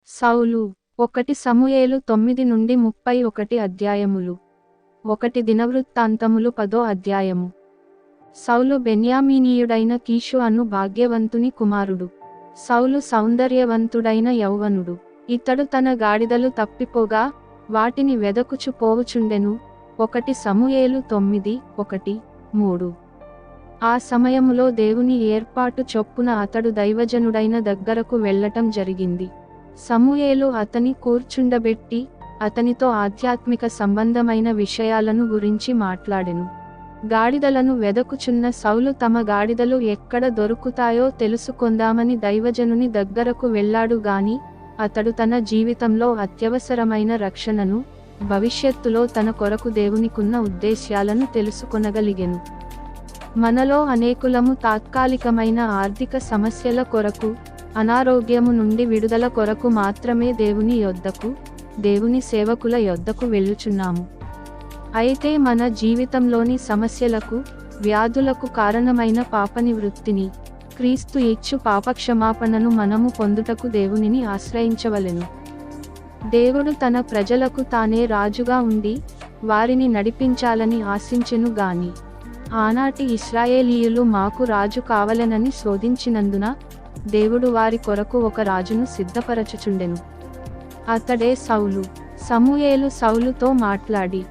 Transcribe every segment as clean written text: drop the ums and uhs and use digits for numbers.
సౌలు 1 సమూయేలు 9-31 అధ్యాయములు. 1 దినవృత్తాంతములు 10వ అధ్యాయము. సౌలు బెన్యామీనీయుడైన కీషు అను భాగ్యవంతుని కుమారుడు. సౌలు సౌందర్యవంతుడైన యౌవనుడు. ఇతడు తన గాడిదలు తప్పిపోగా వాటిని వెదకుచు పోవుచుండెను. 1 సమూయేలు 9:1-3. ఆ సమయములో దేవుని ఏర్పాటు చొప్పున అతడు దైవజనుడైన దగ్గరకు వెళ్ళటం జరిగింది. సమూయేలు అతని కూర్చుండబెట్టి అతనితో ఆధ్యాత్మిక సంబంధమైన విషయాలను గురించి మాట్లాడెను. గాడిదలను వెదకుచున్న సౌలు తమ గాడిదలు ఎక్కడ దొరుకుతాయో తెలుసుకొందామని దైవజనుని దగ్గరకు వెళ్ళాడు గాని అతడు తన జీవితంలో అత్యవసరమైన రక్షణను, భవిష్యత్తులో తన కొరకు దేవునికున్న ఉద్దేశ్యాలను తెలుసుకొనగలిగెను. మనలో అనేకులము తాత్కాలికమైన ఆర్థిక సమస్యల కొరకు, అనారోగ్యము నుండి విడుదల కొరకు మాత్రమే దేవుని యొద్దకు, దేవుని సేవకుల యొద్దకు వెళ్ళుచున్నాము. అయితే మన జీవితంలోని సమస్యలకు, వ్యాధులకు కారణమైన పాపనివృత్తిని, క్రీస్తు ఇచ్చు పాపక్షమాపణను మనము పొందుటకు దేవునిని ఆశ్రయించవలెను. దేవుడు తన ప్రజలకు తానే రాజుగా ఉండి వారిని నడిపించాలని ఆశించెను గాని ఆనాటి ఇశ్రాయేలీయులు మాకు రాజు కావలెనని శోధించినందున దేవుడు వారి కొరకు ఒక రాజును సిద్ధపరచుచుండెను. అతడే సౌలు. సమూయేలు సౌలుతో మాట్లాడి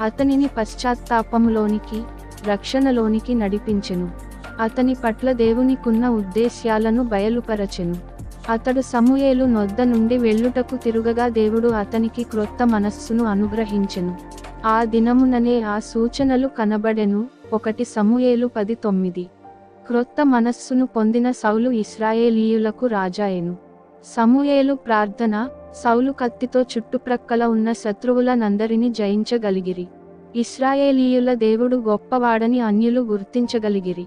అతనిని పశ్చాత్తాపములోనికి, రక్షణలోనికి నడిపించెను. అతని పట్ల దేవునికున్న ఉద్దేశ్యాలను బయలుపరచెను. అతడు సమూయేలు నొద్ద నుండి వెళ్ళుటకు తిరుగగా దేవుడు అతనికి క్రొత్త మనస్సును అనుగ్రహించెను. ఆ దినముననే ఆ సూచనలు కనబడెను. 1 సమూయేలు 10:9. క్రొత్త మనస్సును పొందిన సౌలు ఇశ్రాయేలీయులకు రాజాయెను. సమూయేలు ప్రార్థన. సౌలు కత్తితో చుట్టుప్రక్కల ఉన్న శత్రువులనందరినీ జయించగలిగిరి. ఇశ్రాయేలీయుల దేవుడు గొప్పవాడని అన్యులు గుర్తించగలిగిరి.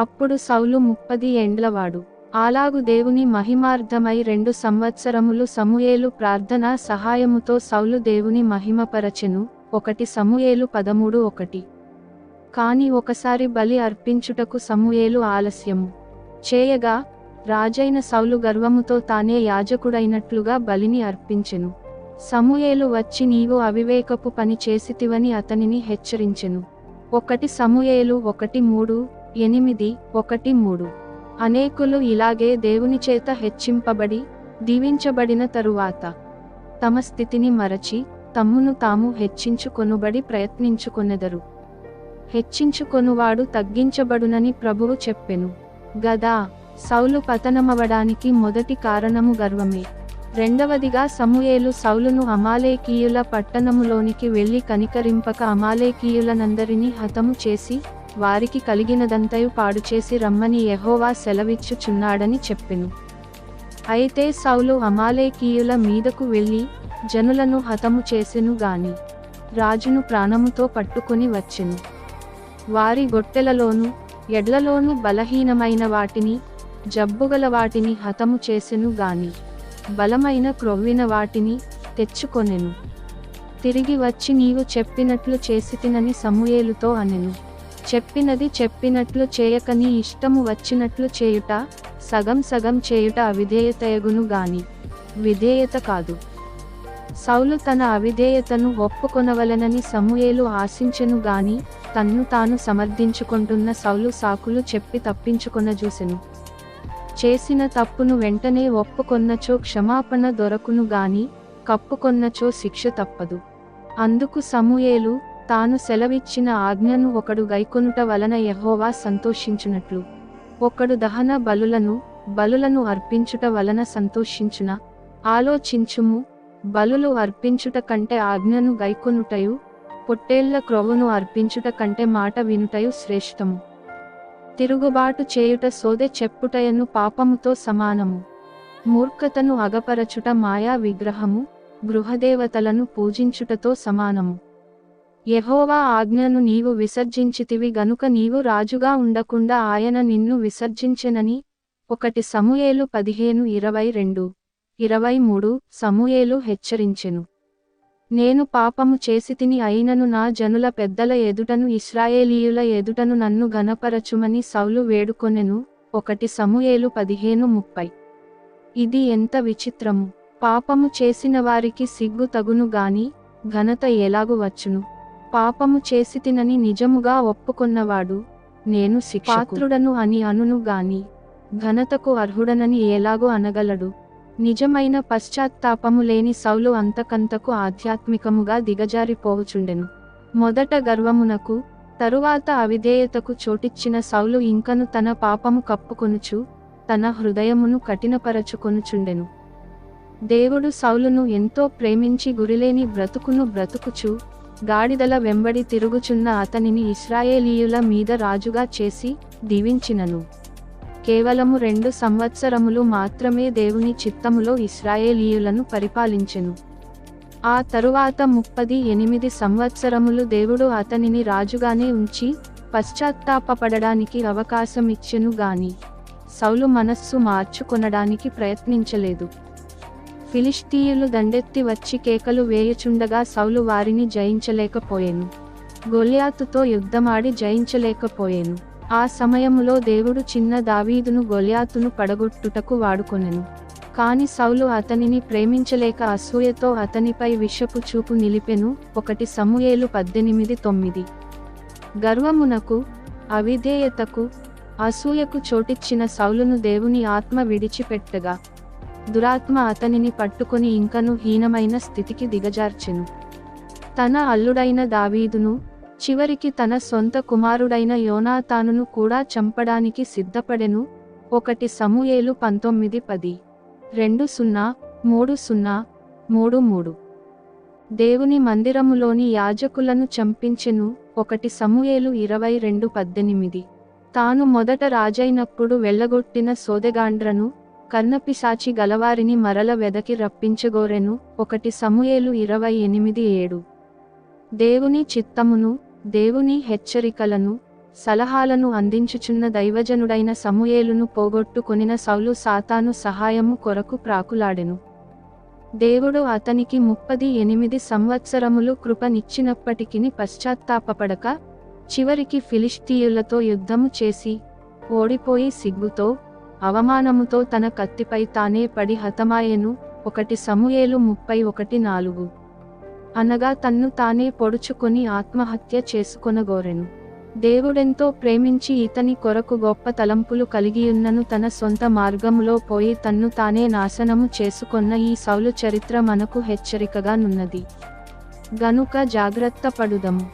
అప్పుడు సౌలు 30 ఏండ్లవాడు. అలాగు దేవుని మహిమార్థమై 2 సంవత్సరములు సమూయేలు ప్రార్థనా సహాయముతో సౌలు దేవుని మహిమపరచెను. 1 సమూయేలు 13:1. కాని ఒకసారి బలి అర్పించుటకు సమూయేలు ఆలస్యము చేయగా రాజైన సౌలు గర్వముతో తానే యాజకుడైనట్లుగా బలిని అర్పించెను. సమూయేలు వచ్చి నీవు అవివేకపు పని చేసితివని అతనిని హెచ్చరించెను. 1 సమూయేలు 1:3-8-1-3. అనేకులు ఇలాగే దేవునిచేత హెచ్చింపబడి దీవించబడిన తరువాత తమ స్థితిని మరచి తమ్మును తాము హెచ్చించుకొనుబడి ప్రయత్నించుకొనెదరు. హెచ్చించుకొనువాడు తగ్గించబడునని ప్రభువు చెప్పెను గదా. సౌలు పతనమవడానికి మొదటి కారణము గర్వమే. రెండవదిగా సమూయేలు సౌలును అమాలేకీయుల పట్టణములోనికి వెళ్లి కనికరింపక అమాలేకీయులనందరినీ హతము చేసి వారికి కలిగినదంతయు పాడుచేసి రమ్మని యెహోవా సెలవిచ్చుచున్నాడని చెప్పెను. అయితే సౌలు అమాలేకీయుల మీదకు వెళ్లి జనులను హతము చేసెను గాని రాజును ప్రాణముతో పట్టుకొని వచ్చెను. వారి గొట్టెలలోను ఎడ్లలోను బలహీనమైన వాటిని, జబ్బుగల వాటిని హతము చేసెను గాని బలమైన క్రొవ్విన వాటిని తెచ్చుకొనెను. తిరిగి వచ్చి నీవు చెప్పినట్లు చేసితినని సమూయేలుతో అనెను. చెప్పినది చెప్పినట్లు చేయక నీ ఇష్టము వచ్చినట్లు చేయుట, సగం సగం చేయుట అవిధేయతయగును గాని విధేయత కాదు. సౌలు తన అవిధేయతను ఒప్పుకొనవలెనని సమూయేలు ఆశించెను గాని తన్ను తాను సమర్థించుకొంటున్న సౌలు సాకులు చెప్పి తప్పించుకొనజూసెను. చేసిన తప్పును వెంటనే ఒప్పుకొన్నచో క్షమాపణ దొరకును గాని కప్పుకొన్నచో శిక్ష తప్పదు. అందుకు సమూయేలు తాను సెలవిచ్చిన ఆజ్ఞను ఒకడు గైకొనుట వలన యెహోవా సంతోషించునట్లు ఒకడు దహన బలులను అర్పించుట వలన సంతోషించున. ఆలోచించుము. బలులు అర్పించుట కంటే ఆజ్ఞను గైకొనుటయు, పొట్టేళ్ల క్రొవ్వును అర్పించుట కంటే మాట వినుటయు శ్రేష్టము. తిరుగుబాటు చేయుట సోదె చెప్పుటయను పాపముతో సమానము. మూర్ఖతను అగపరచుట మాయా విగ్రహము, గృహదేవతలను పూజించుటతో సమానము. యెహోవా ఆజ్ఞను నీవు విసర్జించితివి గనుక నీవు రాజుగా ఉండకుండా ఆయన నిన్ను విసర్జించెనని. 1 సమూయేలు 15:22-23. సమూయేలు హెచ్చరించెను. నేను పాపము చేసితిని అయినను నా జనుల పెద్దల ఎదుటను ఇశ్రాయేలీయుల ఎదుటను నన్ను ఘనపరచుమని సౌలు వేడుకొనెను. 1 సమూయేలు 15:30. ఇది ఎంత విచిత్రము! పాపము చేసిన వారికి సిగ్గు తగును గాని ఘనత ఎలాగు వచ్చును. పాపము చేసితినని నిజముగా ఒప్పుకొన్నవాడు నేను పాత్రుడను అని అనును గాని ఘనతకు అర్హుడనని ఎలాగూ అనగలడు. నిజమైన పశ్చాత్తాపము లేని సౌలు అంతకంతకు ఆధ్యాత్మికముగా దిగజారిపోవుచుండెను. మొదట గర్వమునకు తరువాత అవిధేయతకు చోటిచ్చిన సౌలు ఇంకను తన పాపము కప్పుకొనుచు తన హృదయమును కఠినపరచుకొనుచుండెను. దేవుడు సౌలును ఎంతో ప్రేమించి గురిలేని బ్రతుకును బ్రతుకుచు గాడిదల వెంబడి తిరుగుచున్న అతనిని ఇశ్రాయేలీయుల మీద రాజుగా చేసి దీవించినను. కేవలము 2 సంవత్సరములు మాత్రమే దేవుని చిత్తములో ఇశ్రాయేలీయులను పరిపాలించెను. ఆ తరువాత 38 సంవత్సరములు దేవుడు అతనిని రాజుగానే ఉంచి పశ్చాత్తాపపడడానికి అవకాశమిచ్చెను గాని సౌలు మనస్సు మార్చుకొనడానికి ప్రయత్నించలేదు. ఫిలిష్తీయులు దండెత్తి వచ్చి కేకలు వేయుచుండగా సౌలు వారిని జయించలేకపోయెను. గొల్యాతుతో యుద్ధమాడి జయించలేకపోయెను. ఆ సమయములో దేవుడు చిన్న దావీదును గొల్యాతును పడగొట్టుటకు వాడుకొనెను. కాని సౌలు అతనిని ప్రేమించలేక అసూయతో అతనిపై విషపు చూపు నిలిపెను. 1 సమూయేలు 18:9. గర్వమునకు అవిధేయతకు అసూయకు చోటిచ్చిన సౌలును దేవుని ఆత్మ విడిచిపెట్టగా దురాత్మ అతనిని పట్టుకొని ఇంకను హీనమైన స్థితికి దిగజార్చెను. తన అల్లుడైన దావీదును చివరికి తన సొంత కుమారుడైన యోనాతానును కూడా చంపడానికి సిద్ధపడెను. 1 సమూయేలు 19:10. 20:30-33. దేవుని మందిరములోని యాజకులను చంపించెను. 1 సమూయేలు 22:18. తాను మొదట రాజైనప్పుడు వెళ్ళగొట్టిన సోదెగాండ్రను కర్ణపిశాచి గలవారిని మరల వెదకి రప్పించగోరెను. 1 సమూయేలు 28:7. దేవుని చిత్తమును దేవుని హెచ్చరికలను సలహాలను అందించుచున్న దైవజనుడైన సమూయేలును పోగొట్టుకొనిన సౌలు సాతాను సహాయము కొరకు ప్రాకులాడెను. దేవుడు అతనికి 38 సంవత్సరములు కృపనిచ్చినప్పటికిని పశ్చాత్తాపపడక చివరికి ఫిలిష్తీయులతో యుద్ధము చేసి ఓడిపోయి సిగ్గుతో అవమానముతో తన కత్తిపై తానే పడి హతమాయెను. 1 సమూయేలు 31:4. అనగా తన్ను తానే పొడుచుకొని ఆత్మహత్య చేసుకొనగోరెను. దేవుడెంతో ప్రేమించి ఇతని కొరకు గొప్ప తలంపులు కలిగియున్నను తన సొంత మార్గములో పోయి తన్ను తానే నాశనము చేసుకొన్న ఈ సౌలు చరిత్ర మనకు హెచ్చరికగా నున్నది. గనుక జాగ్రత్త పడుదము.